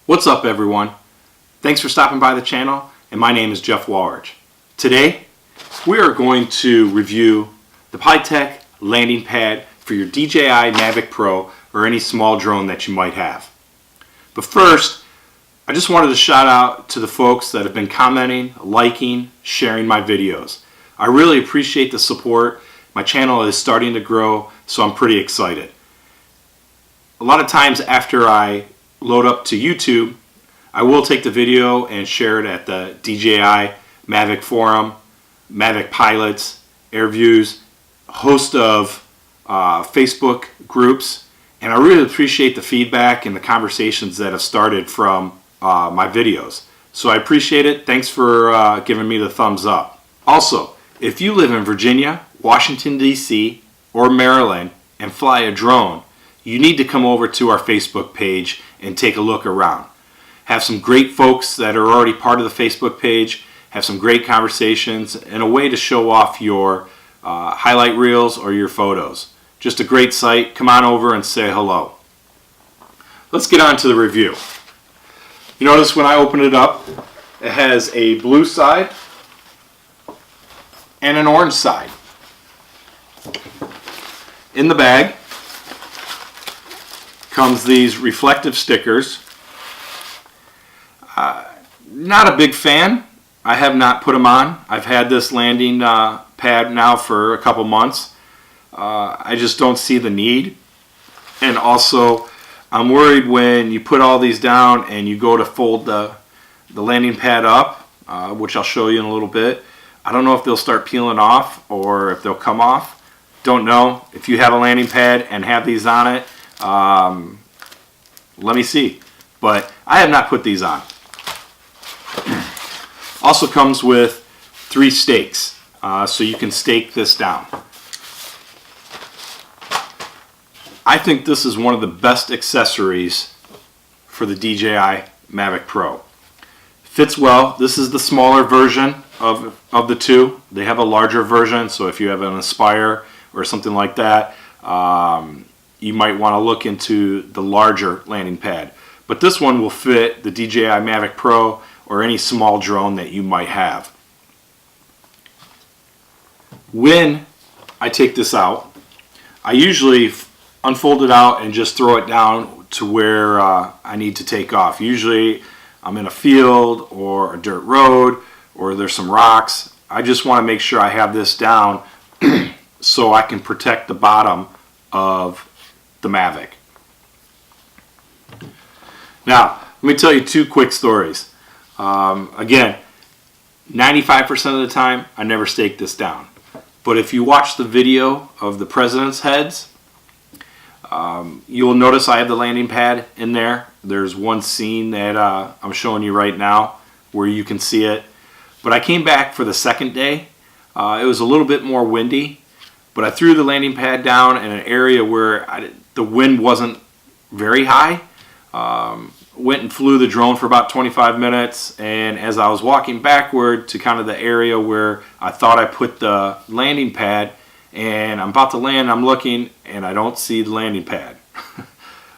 What's up, everyone? Thanks for stopping by the channel, and my name is Jeff Walrich. Today we are going to review the Pytech landing pad for your DJI Mavic Pro or any small drone that you might have. But first, I just wanted to shout out to the folks that have been commenting, liking, sharing my videos. I really appreciate the support. My channel is starting to grow, so I'm pretty excited. A lot of times after I load up to YouTube, I will take the video and share it at the DJI Mavic Forum, Mavic Pilots, AirViews, a host of Facebook groups, and I really appreciate the feedback and the conversations that have started from my videos. So I appreciate it. Thanks for giving me the thumbs up. Also, if you live in Virginia, Washington, D.C., or Maryland and fly a drone, you need to come over to our Facebook page and take a look around. Have some great folks that are already part of the Facebook page, have some great conversations, and a way to show off your highlight reels or your photos. Just a great site. Come on over and say hello. Let's get on to the review. You notice when I open it up, it has a blue side and an orange side. In the bag comes these reflective stickers. Not a big fan. I have not put them on. I've had this landing pad now for a couple months. I just don't see the need. And also, I'm worried when you put all these down and you go to fold the landing pad up, which I'll show you in a little bit. I don't know if they'll start peeling off or if they'll come off. Don't know. If you have a landing pad and have these on it, let me see. But I have not put these on. Also comes with 3 stakes, so you can stake this down. I think this is one of the best accessories for the DJI Mavic Pro. Fits well. This is the smaller version of the two. They have a larger version, so if you have an Aspire or something like that, you might want to look into the larger landing pad. But this one will fit the DJI Mavic Pro or any small drone that you might have. When I take this out, I usually unfold it out and just throw it down to where I need to take off. Usually I'm in a field or a dirt road or there's some rocks. I just want to make sure I have this down so I can protect the bottom of the Mavic. Now, let me tell you 2 quick stories. Again, 95% of the time, I never stake this down. But if you watch the video of the president's heads, you'll notice I have the landing pad in there. There's one scene that I'm showing you right now where you can see it. But I came back for the second day. It was a little bit more windy, but I threw the landing pad down in an area where the wind wasn't very high. Went and flew the drone for about 25 minutes, and as I was walking backward to kind of the area where I thought I put the landing pad, and I'm about to land, I'm looking and I don't see the landing pad.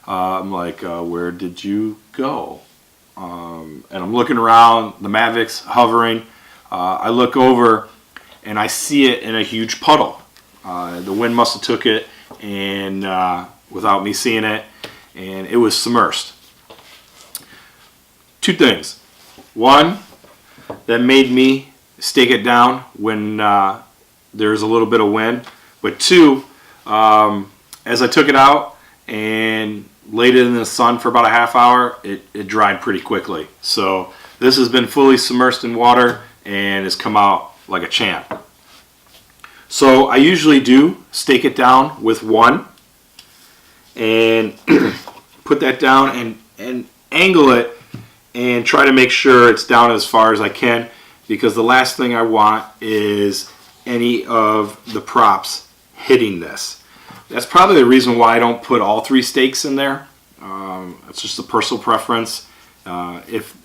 I'm like, where did you go? And I'm looking around, the Mavic's hovering. I look over and I see it in a huge puddle. The wind must have took it and without me seeing it, and it was submersed. 2 things. One, that made me stake it down when there's a little bit of wind. But 2, as I took it out and laid it in the sun for about a half hour, it dried pretty quickly. So this has been fully submersed in water and has come out like a champ. So I usually do stake it down with 1 and put that down and angle it and try to make sure it's down as far as I can, because the last thing I want is any of the props hitting this. That's probably the reason why I don't put all 3 stakes in there. It's just a personal preference. If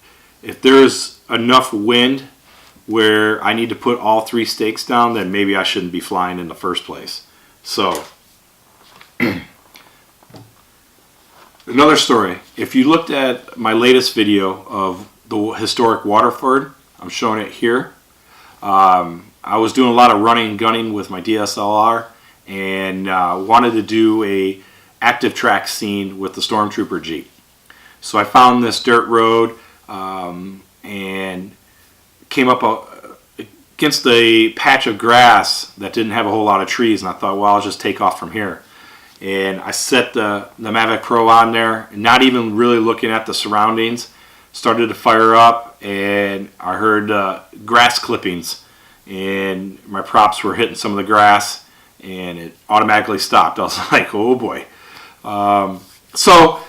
there's enough wind where I need to put all 3 stakes down, then maybe I shouldn't be flying in the first place. So Another story. If you looked at my latest video of the historic Waterford, I'm showing it here. I was doing a lot of running and gunning with my DSLR and wanted to do a active track scene with the Stormtrooper Jeep. So I found this dirt road and came up against a patch of grass that didn't have a whole lot of trees, and I thought, well, I'll just take off from here. And I set the Mavic Pro on there, not even really looking at the surroundings. Started to fire up, and I heard grass clippings, and my props were hitting some of the grass, and it automatically stopped. I was like, oh boy. So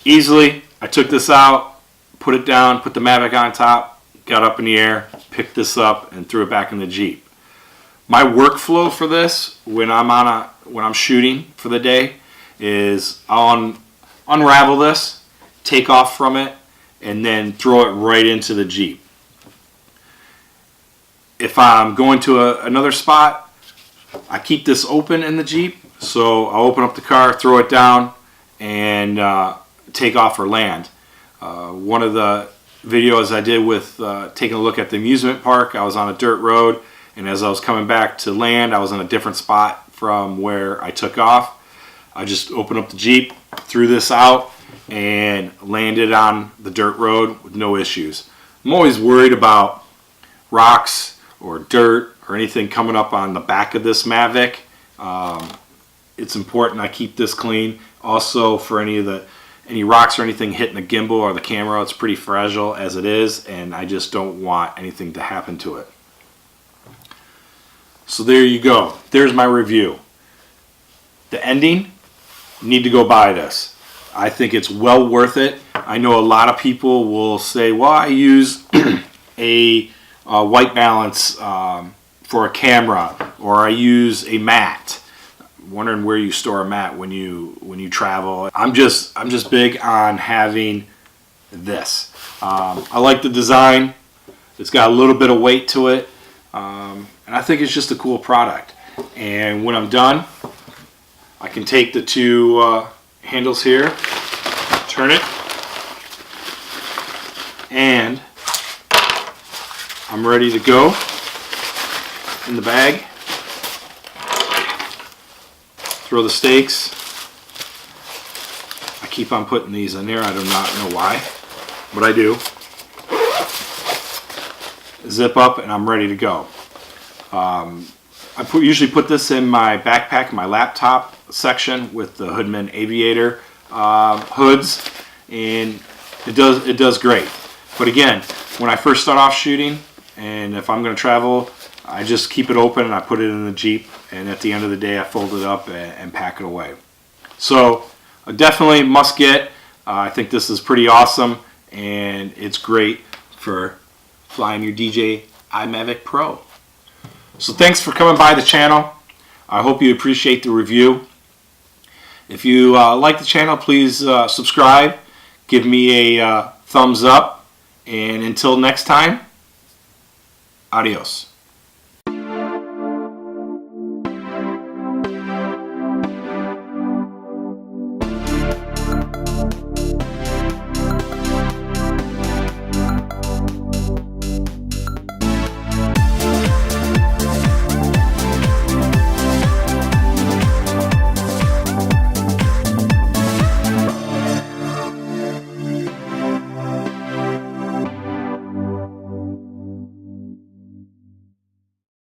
easily, I took this out, put it down, put the Mavic on top, got up in the air, picked this up, and threw it back in the Jeep. My workflow for this, when I'm shooting for the day, is I'll unravel this, take off from it, and then throw it right into the Jeep. If I'm going to another spot, I keep this open in the Jeep, so I'll open up the car, throw it down, and take off or land. One of the videos I did with taking a look at the amusement park, I was on a dirt road, and as I was coming back to land, I was in a different spot from where I took off. I just opened up the Jeep, threw this out, and landed on the dirt road with no issues. I'm always worried about rocks or dirt or anything coming up on the back of this Mavic. It's important I keep this clean. Also, for any rocks or anything hitting the gimbal or the camera, it's pretty fragile as it is, and I just don't want anything to happen to it. So there you go. There's my review. The ending, you need to go buy this. I think it's well worth it. I know a lot of people will say, well, I use a white balance for a camera, or I use a mat. I'm wondering where you store a mat when you travel. I'm just big on having this. I like the design. It's got a little bit of weight to it. And I think it's just a cool product. And when I'm done, I can take the two handles here, turn it, and I'm ready to go in the bag. Throw the stakes. I keep on putting these in there. I do not know why, but I do. Zip up, and I'm ready to go. I usually put this in my backpack, my laptop section with the Hoodman Aviator hoods, and it does great. But again, when I first start off shooting, and if I'm going to travel, I just keep it open and I put it in the Jeep, and at the end of the day I fold it up and pack it away. So definitely must get. I think this is pretty awesome, and it's great for flying your DJI Mavic Pro. So thanks for coming by the channel. I hope you appreciate the review. If you like the channel, please subscribe. Give me a thumbs up. And until next time, adios.